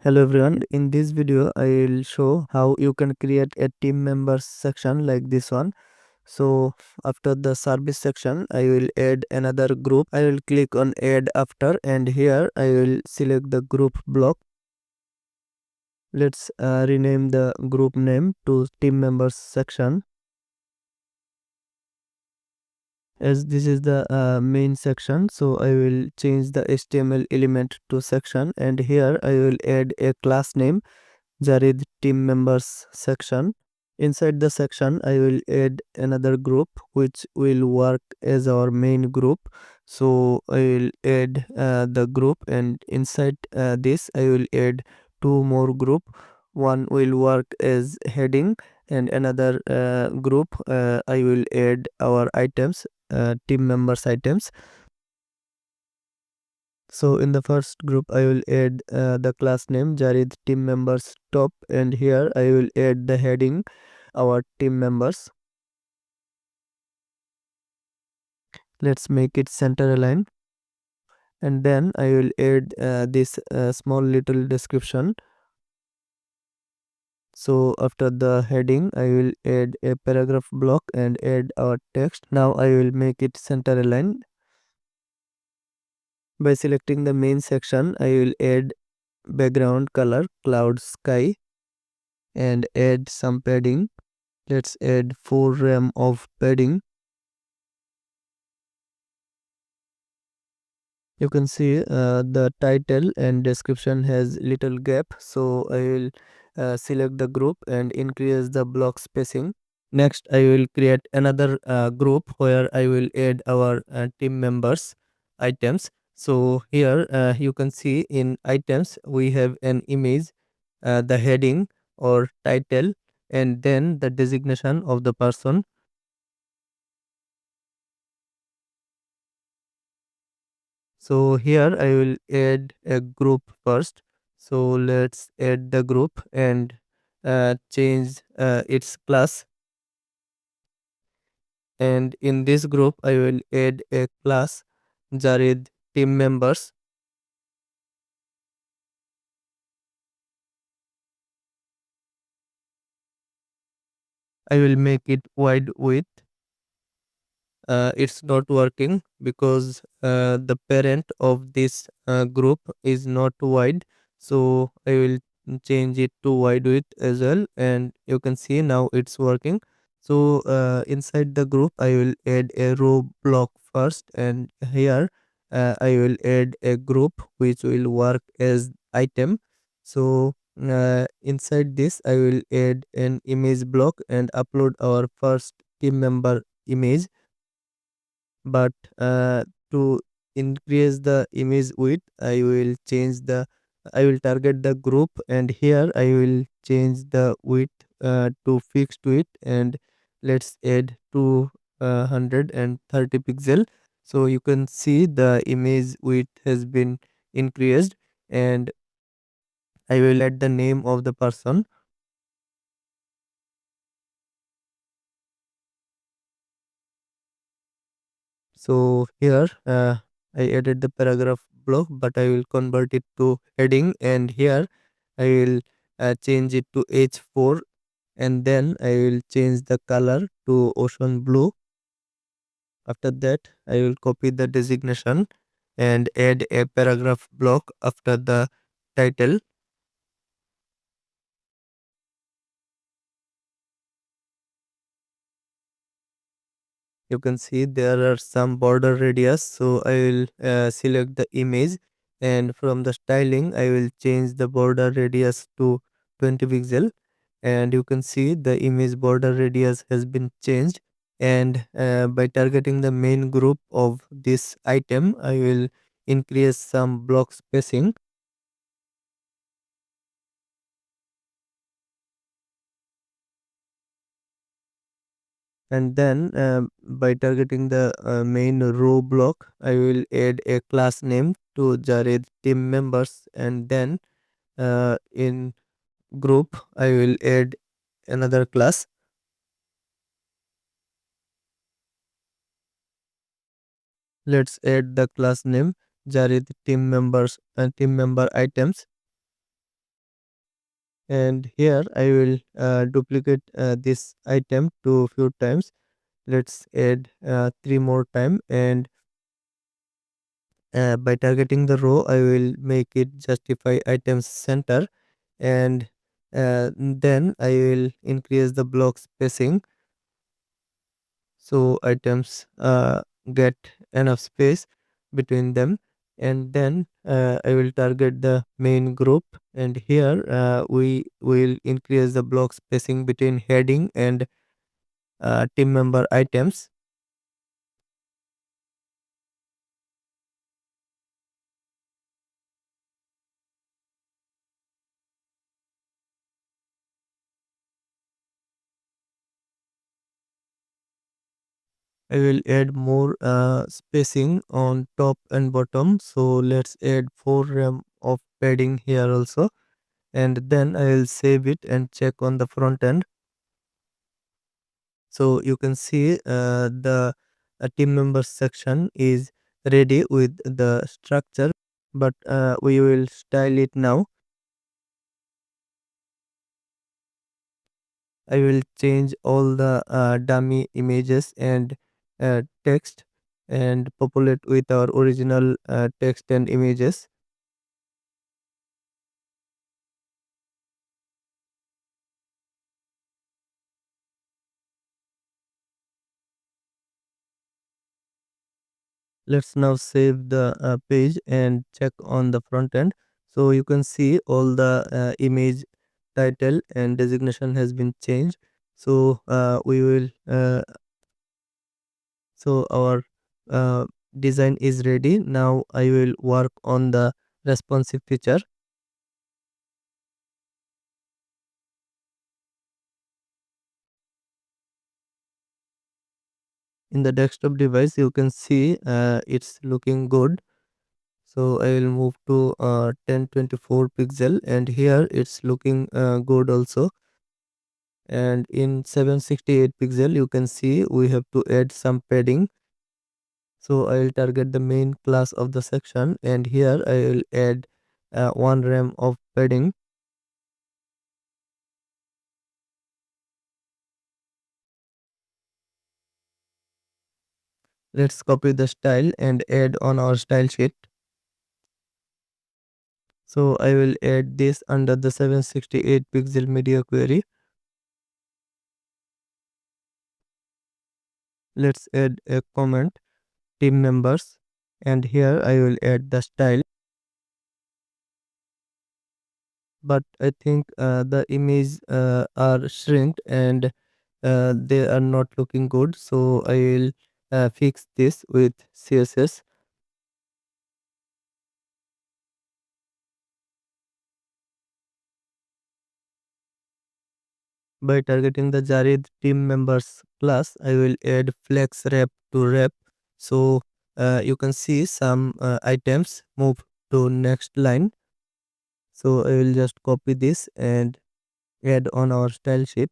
Hello everyone, in this video I will show how you can create a team members section like this one. So after the service section I will add another group. I will click on add after and here I will select the group block. Let's rename the group name to team members section. As this is the main section, so I will change the HTML element to section and here I will add a class name Jared team members section. Inside the section, I will add another group which will work as our main group. So I will add the group, and inside this, I will add two more group. One will work as heading, and another group I will add our items, team members items. So in the first group, I will add the class name Jared team members top, and here I will add the heading our team members. Let's make it center align, and then I will add this small little description. So after the heading, I will add a paragraph block and add our text. Now I will make it center align. By selecting the main section, I will add background color cloud sky and add some padding. Let's add 4 rem of padding. You can see the title and description has little gap, so I will select the group and increase the block spacing. Next I will create another group where I will add our team members items. So here you can see in items we have an image, the heading or title, and then the designation of the person. So here I will add a group first. So let's add the group and change its class. And in this group, I will add a class Jared team members. I will make it wide width. It's not working because the parent of this group is not wide, so I will change it to wide width as well, and you can see now it's working. So inside the group I will add a row block first, and here I will add a group which will work as item. So inside this I will add an image block and upload our first team member image. But to increase the image width, I will target the group, and here I will change the width to fixed width, and let's add 230 pixel. So you can see the image width has been increased, and I will add the name of the person. So here I added the paragraph block, but I will convert it to heading, and here I will change it to H4, and then I will change the color to ocean blue. After that, I will copy the designation and add a paragraph block after the title. You can see there are some border radius, so I will select the image, and from the styling I will change the border radius to 20 pixel, and you can see the image border radius has been changed. And by targeting the main group of this item, I will increase some block spacing, and then by targeting the main row block, I will add a class name to Jared team members, and then in group I will add another class. Let's add the class name Jared team members and team member items. And here I will duplicate this item to few times. Let's add three more time, and by targeting the row I will make it justify items center, and then I will increase the block spacing so items get enough space between them. And then I will target the main group, and here we will increase the block spacing between heading and team member items. I will add more spacing on top and bottom, so let's add 4 rem of padding here also, and then I will save it and check on the front end. So you can see the team members section is ready with the structure, but we will style it now. I will change all the dummy images and text and populate with our original text and images. Let's now save the page and check on the front end. So you can see all the image title and designation has been changed. So we will so our uh, design is ready. Now I will work on the responsive feature. In the desktop device you can see it's looking good. So I will move to 1024 pixel, and here it's looking good also. And in 768 pixel you can see we have to add some padding. So I will target the main class of the section, and here I will add 1 rem of padding. Let's copy the style and add on our style sheet. So I will add this under the 768 pixel media query. Let's add a comment, team members, and here I will add the style. But I think the image are shrinked, and they are not looking good. So I will fix this with CSS. By targeting the Jared team members class, I will add flex wrap to wrap. So you can see some items move to next line. So I will just copy this and add on our style sheet.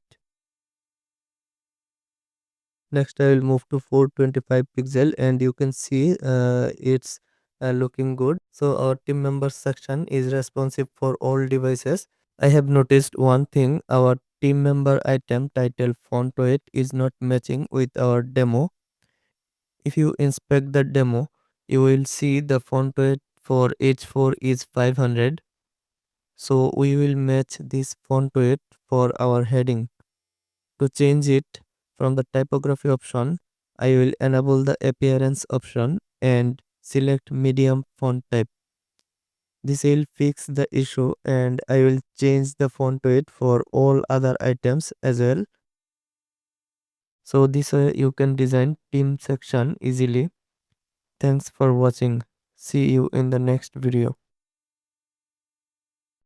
Next I will move to 425 pixel, and you can see it's looking good. So our team members section is responsive for all devices. I have noticed one thing, our team member item title font weight is not matching with our demo. If you inspect the demo, you will see the font weight for H4 is 500. So we will match this font weight for our heading. To change it, from the typography option, I will enable the appearance option and select medium font type. This will fix the issue, and I will change the font weight for all other items as well. So this way you can design team section easily. Thanks for watching. See you in the next video.